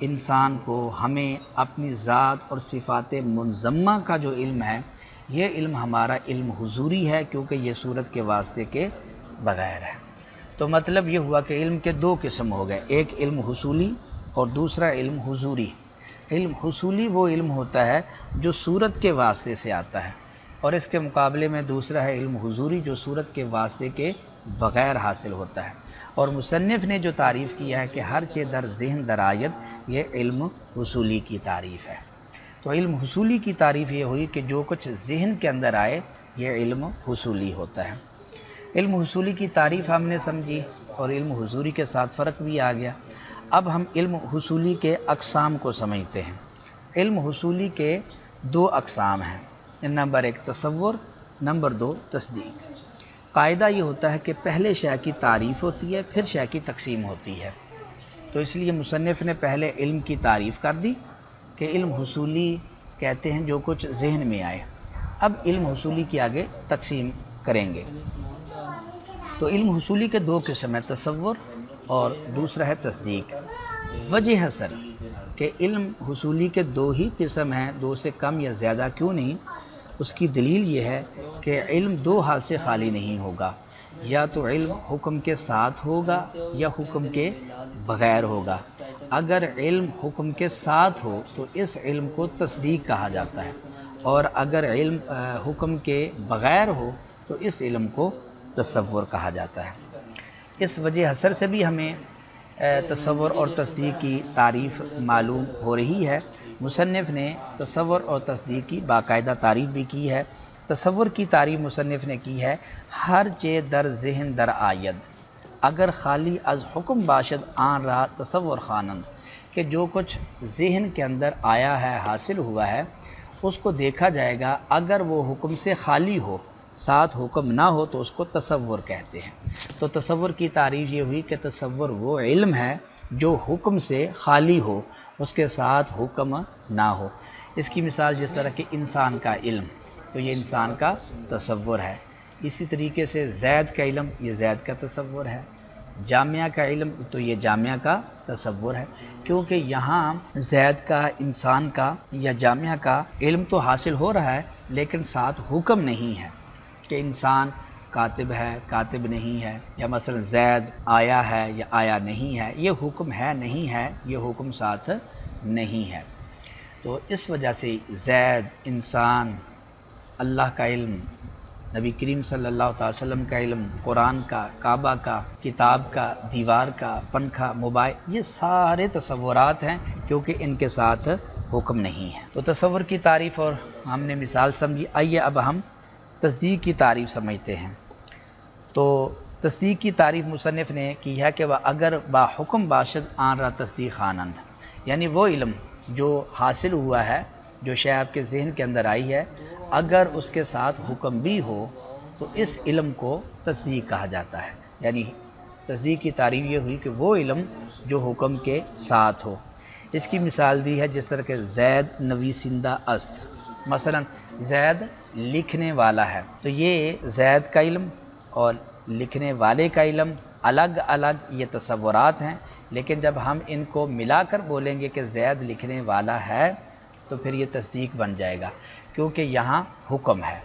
انسان کو ہمیں اپنی ذات اور صفات منظمہ کا جو علم ہے یہ علم ہمارا علم حضوری ہے، کیونکہ یہ صورت کے واسطے کے بغیر ہے۔ تو مطلب یہ ہوا کہ علم کے دو قسم ہو گئے، ایک علم حصولی اور دوسرا علم حضوری۔ علم حصولی وہ علم ہوتا ہے جو صورت کے واسطے سے آتا ہے، اور اس کے مقابلے میں دوسرا ہے علم حضوری جو صورت کے واسطے کے بغیر حاصل ہوتا ہے۔ اور مصنف نے جو تعریف کیا ہے کہ ہر چیز در ذہن در آید، یہ علم حصولی کی تعریف ہے۔ تو علم حصولی کی تعریف یہ ہوئی کہ جو کچھ ذہن کے اندر آئے یہ علم حصولی ہوتا ہے۔ علم حصولی کی تعریف ہم نے سمجھی اور علم حضوری کے ساتھ فرق بھی آ گیا۔ اب ہم علم حصولی کے اقسام کو سمجھتے ہیں۔ علم حصولی کے دو اقسام ہیں، نمبر ایک تصور، نمبر دو تصدیق۔ قاعدہ یہ ہوتا ہے کہ پہلے شے کی تعریف ہوتی ہے پھر شے کی تقسیم ہوتی ہے۔ تو اس لیے مصنف نے پہلے علم کی تعریف کر دی کہ علم حصولی کہتے ہیں جو کچھ ذہن میں آئے۔ اب علم حصولی کی آگے تقسیم کریں گے۔ تو علم حصولی کے دو قسم ہیں، تصور اور دوسرا ہے تصدیق۔ وجہ حسن کہ علم حصولی کے دو ہی قسم ہیں، دو سے کم یا زیادہ کیوں نہیں، اس کی دلیل یہ ہے کہ علم دو حال سے خالی نہیں ہوگا، یا تو علم حکم کے ساتھ ہوگا یا حکم کے بغیر ہوگا۔ اگر علم حکم کے ساتھ ہو تو اس علم کو تصدیق کہا جاتا ہے، اور اگر علم حکم کے بغیر ہو تو اس علم کو تصور کہا جاتا ہے۔ اس وجہ حسر سے بھی ہمیں تصور اور تصدیق کی تعریف معلوم ہو رہی ہے۔ مصنف نے تصور اور تصدیق کی باقاعدہ تعریف بھی کی ہے۔ تصور کی تعریف مصنف نے کی ہے، ہر چیز در ذہن در آید، اگر خالی از حکم باشد آن رہا تصور خوانند، کہ جو کچھ ذہن کے اندر آیا ہے حاصل ہوا ہے اس کو دیکھا جائے گا، اگر وہ حکم سے خالی ہو ساتھ حکم نہ ہو تو اس کو تصور کہتے ہیں۔ تو تصور کی تعریف یہ ہوئی کہ تصور وہ علم ہے جو حکم سے خالی ہو، اس کے ساتھ حکم نہ ہو۔ اس کی مثال جس طرح کہ انسان کا علم، تو یہ انسان کا تصور ہے۔ اسی طریقے سے زید کا علم، یہ زید کا تصور ہے۔ جامعہ کا علم، تو یہ جامعہ کا تصور ہے، کیونکہ یہاں زید کا، انسان کا یا جامعہ کا علم تو حاصل ہو رہا ہے لیکن ساتھ حکم نہیں ہے کہ انسان کاتب ہے، کاتب نہیں ہے، یا مثلا زید آیا ہے یا آیا نہیں ہے، یہ حکم ہے نہیں ہے، یہ حکم ساتھ نہیں ہے۔ تو اس وجہ سے زید، انسان، اللہ کا علم، نبی کریم صلی اللہ تعالی وسلم کا علم، قرآن کا، کعبہ کا، کتاب کا، دیوار کا، پنکھا، موبائل، یہ سارے تصورات ہیں کیونکہ ان کے ساتھ حکم نہیں ہے۔ تو تصور کی تعریف اور ہم نے مثال سمجھی۔ آئیے اب ہم تصدیق کی تعریف سمجھتے ہیں۔ تو تصدیق کی تعریف مصنف نے کی ہے کہ وہ اگر با حکم باشد آن را تصدیق خوانند، یعنی وہ علم جو حاصل ہوا ہے، جو شے آپ کے ذہن کے اندر آئی ہے، اگر اس کے ساتھ حکم بھی ہو تو اس علم کو تصدیق کہا جاتا ہے۔ یعنی تصدیق کی تعریف یہ ہوئی کہ وہ علم جو حکم کے ساتھ ہو۔ اس کی مثال دی ہے جس طرح کہ زید نویسندہ است، مثلا زید لکھنے والا ہے، تو یہ زید کا علم اور لکھنے والے کا علم الگ الگ یہ تصورات ہیں، لیکن جب ہم ان کو ملا کر بولیں گے کہ زید لکھنے والا ہے تو پھر یہ تصدیق بن جائے گا، کیونکہ یہاں حکم ہے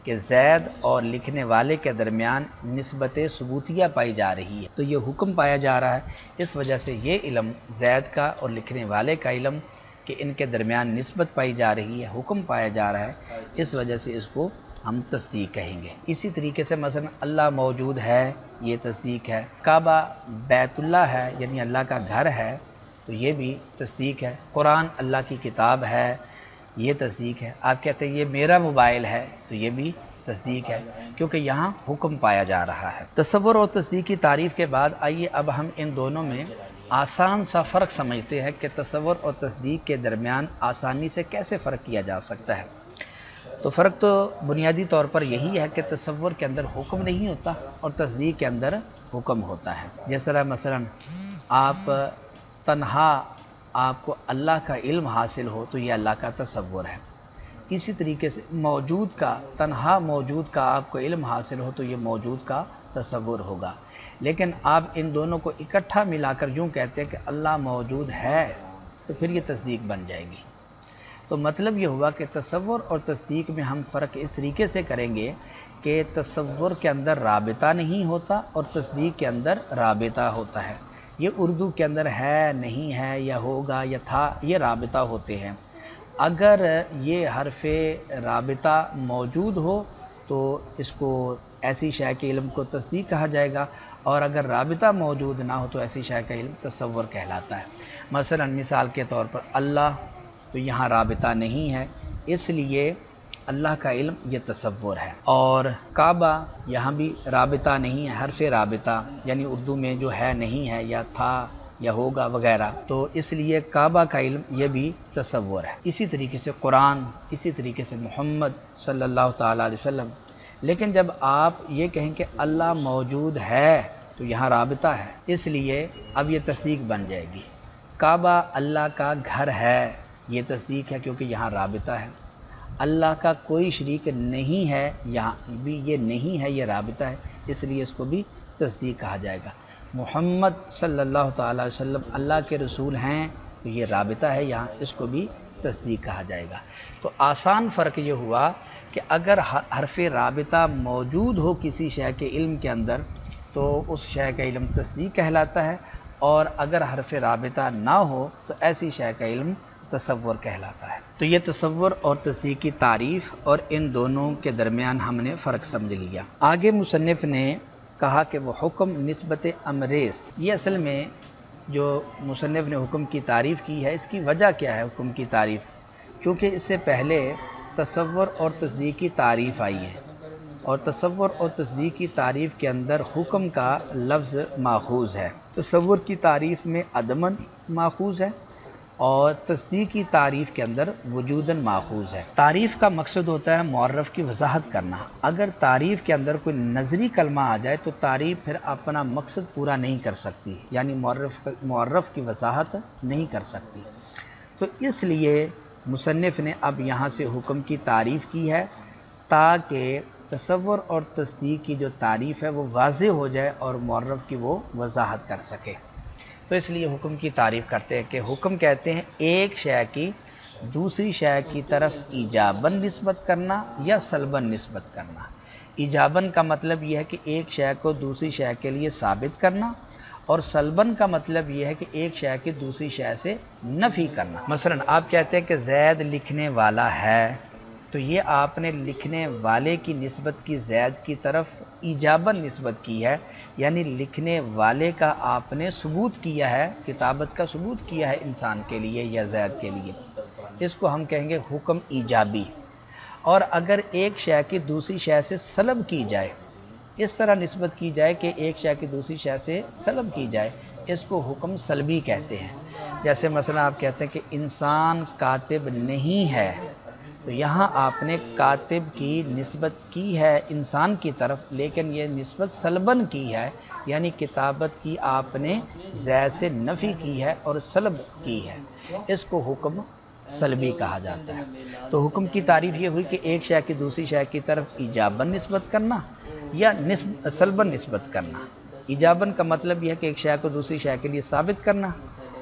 کہ زید اور لکھنے والے کے درمیان نسبت ثبوتیہ پائی جا رہی ہے، تو یہ حکم پایا جا رہا ہے۔ اس وجہ سے یہ علم زید کا اور لکھنے والے کا علم کہ ان کے درمیان نسبت پائی جا رہی ہے، حکم پایا جا رہا ہے، اس وجہ سے اس کو ہم تصدیق کہیں گے۔ اسی طریقے سے مثلا اللہ موجود ہے، یہ تصدیق ہے۔ کعبہ بیت اللہ ہے، یعنی اللہ کا گھر ہے، تو یہ بھی تصدیق ہے۔ قرآن اللہ کی کتاب ہے، یہ تصدیق ہے۔ آپ کہتے ہیں یہ میرا موبائل ہے، تو یہ بھی تصدیق ہے، کیونکہ یہاں حکم پایا جا رہا ہے۔ تصور اور تصدیق کی تعریف کے بعد آئیے اب ہم ان دونوں میں آسان سا فرق سمجھتے ہیں کہ تصور اور تصدیق کے درمیان آسانی سے کیسے فرق کیا جا سکتا ہے۔ تو فرق تو بنیادی طور پر یہی ہے کہ تصور کے اندر حکم نہیں ہوتا اور تصدیق کے اندر حکم ہوتا ہے۔ جس طرح مثلا آپ تنہا آپ کو اللہ کا علم حاصل ہو تو یہ اللہ کا تصور ہے۔ اسی طریقے سے موجود کا، تنہا موجود کا آپ کو علم حاصل ہو تو یہ موجود کا تصور ہوگا۔ لیکن آپ ان دونوں کو اکٹھا ملا کر یوں کہتے ہیں کہ اللہ موجود ہے، تو پھر یہ تصدیق بن جائے گی۔ تو مطلب یہ ہوا کہ تصور اور تصدیق میں ہم فرق اس طریقے سے کریں گے کہ تصور کے اندر رابطہ نہیں ہوتا اور تصدیق کے اندر رابطہ ہوتا ہے۔ یہ اردو کے اندر ہے، نہیں ہے، یا ہوگا یا تھا، یہ رابطہ ہوتے ہیں۔ اگر یہ حرف رابطہ موجود ہو تو اس کو ایسی شے کے علم کو تصدیق کہا جائے گا، اور اگر رابطہ موجود نہ ہو تو ایسی شے کا علم تصور کہلاتا ہے۔ مثلا مثال کے طور پر اللہ، تو یہاں رابطہ نہیں ہے، اس لیے اللہ کا علم یہ تصور ہے۔ اور کعبہ، یہاں بھی رابطہ نہیں ہے، حرف رابطہ یعنی اردو میں جو ہے نہیں ہے یا تھا یا ہوگا وغیرہ، تو اس لیے کعبہ کا علم یہ بھی تصور ہے۔ اسی طریقے سے قرآن، اسی طریقے سے محمد صلی اللہ تعالیٰ علیہ وسلم۔ لیکن جب آپ یہ کہیں کہ اللہ موجود ہے تو یہاں رابطہ ہے، اس لیے اب یہ تصدیق بن جائے گی۔ کعبہ اللہ کا گھر ہے، یہ تصدیق ہے کیونکہ یہاں رابطہ ہے۔ اللہ کا کوئی شریک نہیں ہے، یہاں بھی یہ نہیں ہے، یہ رابطہ ہے، اس لیے اس کو بھی تصدیق کہا جائے گا۔ محمد صلی اللہ تعالیٰ علیہ وسلم اللہ کے رسول ہیں، تو یہ رابطہ ہے، یہاں اس کو بھی تصدیق کہا جائے گا۔ تو آسان فرق یہ ہوا کہ اگر حرف رابطہ موجود ہو کسی شے کے علم کے اندر تو اس شے کا علم تصدیق کہلاتا ہے، اور اگر حرف رابطہ نہ ہو تو ایسی شے کا علم تصور کہلاتا ہے۔ تو یہ تصور اور تصدیق کی تعریف اور ان دونوں کے درمیان ہم نے فرق سمجھ لیا۔ آگے مصنف نے کہا کہ وہ حکم نسبت امریست، یہ اصل میں جو مصنف نے حکم کی تعریف کی ہے، اس کی وجہ کیا ہے حکم کی تعریف؟ کیونکہ اس سے پہلے تصور اور تصدیق کی تعریف آئی ہے، اور تصور اور تصدیق کی تعریف کے اندر حکم کا لفظ ماخوذ ہے۔ تصور کی تعریف میں عدمن ماخوذ ہے اور تصدیق کی تعریف کے اندر وجودن ماخوذ ہے۔ تعریف کا مقصد ہوتا ہے معرف کی وضاحت کرنا۔ اگر تعریف کے اندر کوئی نظری کلمہ آ جائے تو تعریف پھر اپنا مقصد پورا نہیں کر سکتی، یعنی معرف کی وضاحت نہیں کر سکتی۔ تو اس لیے مصنف نے اب یہاں سے حکم کی تعریف کی ہے تاکہ تصور اور تصدیق کی جو تعریف ہے وہ واضح ہو جائے اور معرف کی وہ وضاحت کر سکے۔ تو اس لیے حکم کی تعریف کرتے ہیں کہ حکم کہتے ہیں ایک شے کی دوسری شے کی طرف ایجاباً نسبت کرنا یا سلباً نسبت کرنا۔ ایجاباً کا مطلب یہ ہے کہ ایک شے کو دوسری شے کے لیے ثابت کرنا، اور سلباً کا مطلب یہ ہے کہ ایک شے کی دوسری شے سے نفی کرنا۔ مثلا آپ کہتے ہیں کہ زید لکھنے والا ہے، تو یہ آپ نے لکھنے والے کی نسبت کی زید کی طرف ایجاباً نسبت کی ہے، یعنی لکھنے والے کا آپ نے ثبوت کیا ہے، کتابت کا ثبوت کیا ہے انسان کے لیے یا زید کے لیے۔ اس کو ہم کہیں گے حکم ایجابی۔ اور اگر ایک شے کی دوسری شے سے سلب کی جائے، اس طرح نسبت کی جائے کہ ایک شے کی دوسری شے سے سلب کی جائے، اس کو حکم سلبی کہتے ہیں۔ جیسے مثلا آپ کہتے ہیں کہ انسان کاتب نہیں ہے، تو یہاں آپ نے کاتب کی نسبت کی ہے انسان کی طرف، لیکن یہ نسبت سلباً کی ہے، یعنی کتابت کی آپ نے زید سے نفی کی ہے اور سلب کی ہے، اس کو حکم سلبی کہا جاتا ہے۔ تو حکم کی تعریف یہ ہوئی کہ ایک شے کی دوسری شے کی طرف ایجاباً نسبت کرنا یا سلباً نسبت کرنا۔ ایجاباً کا مطلب یہ ہے کہ ایک شے کو دوسری شے کے لیے ثابت کرنا،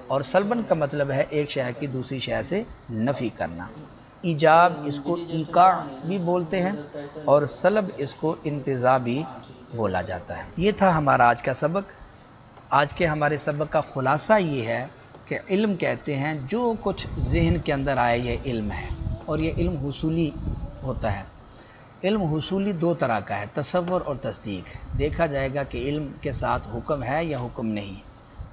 اور سلباً کا مطلب ہے ایک شے کی دوسری شے سے نفی کرنا۔ ایجاب اس کو ایقاع بھی بولتے ہیں اور سلب اس کو انتزاع بھی بولا جاتا ہے۔ یہ تھا ہمارا آج کا سبق۔ آج کے ہمارے سبق کا خلاصہ یہ ہے کہ علم کہتے ہیں جو کچھ ذہن کے اندر آئے یہ علم ہے، اور یہ علم حصولی ہوتا ہے۔ علم حصولی دو طرح کا ہے، تصور اور تصدیق۔ دیکھا جائے گا کہ علم کے ساتھ حکم ہے یا حکم نہیں۔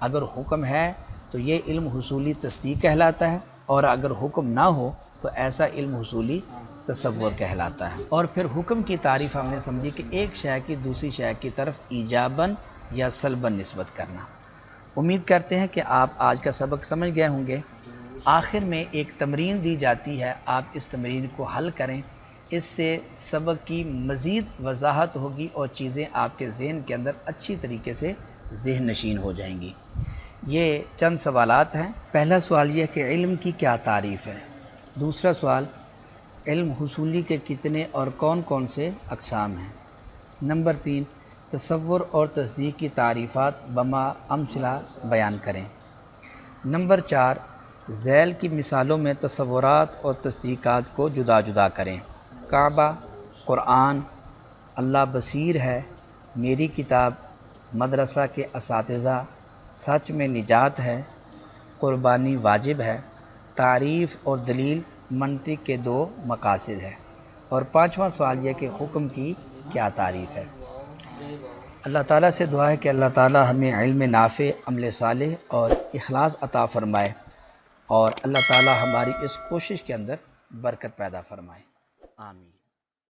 اگر حکم ہے تو یہ علم حصولی تصدیق کہلاتا ہے، اور اگر حکم نہ ہو تو ایسا علم حصولی تصور کہلاتا ہے۔ اور پھر حکم کی تعریف ہم نے سمجھی کہ ایک شے کی دوسری شے کی طرف ایجاباً یا سلباً نسبت کرنا۔ امید کرتے ہیں کہ آپ آج کا سبق سمجھ گئے ہوں گے۔ آخر میں ایک تمرین دی جاتی ہے، آپ اس تمرین کو حل کریں، اس سے سبق کی مزید وضاحت ہوگی اور چیزیں آپ کے ذہن کے اندر اچھی طریقے سے ذہن نشین ہو جائیں گی۔ یہ چند سوالات ہیں۔ پہلا سوال یہ ہے کہ علم کی کیا تعریف ہے؟ دوسرا سوال، علم حصولی کے کتنے اور کون کون سے اقسام ہیں؟ نمبر 3، تصور اور تصدیق کی تعریفات بما امثلہ بیان کریں۔ نمبر 4، ذیل کی مثالوں میں تصورات اور تصدیقات کو جدا جدا کریں۔ کعبہ، قرآن، اللہ بصیر ہے، میری کتاب، مدرسہ کے اساتذہ، سچ میں نجات ہے، قربانی واجب ہے، تعریف اور دلیل منطق کے دو مقاصد ہے، اور پانچواں سوال یہ کہ حکم کی کیا تعریف ہے۔ اللہ تعالیٰ سے دعا ہے کہ اللہ تعالیٰ ہمیں علم نافع، عمل صالح اور اخلاص عطا فرمائے، اور اللہ تعالیٰ ہماری اس کوشش کے اندر برکت پیدا فرمائے۔ آمین۔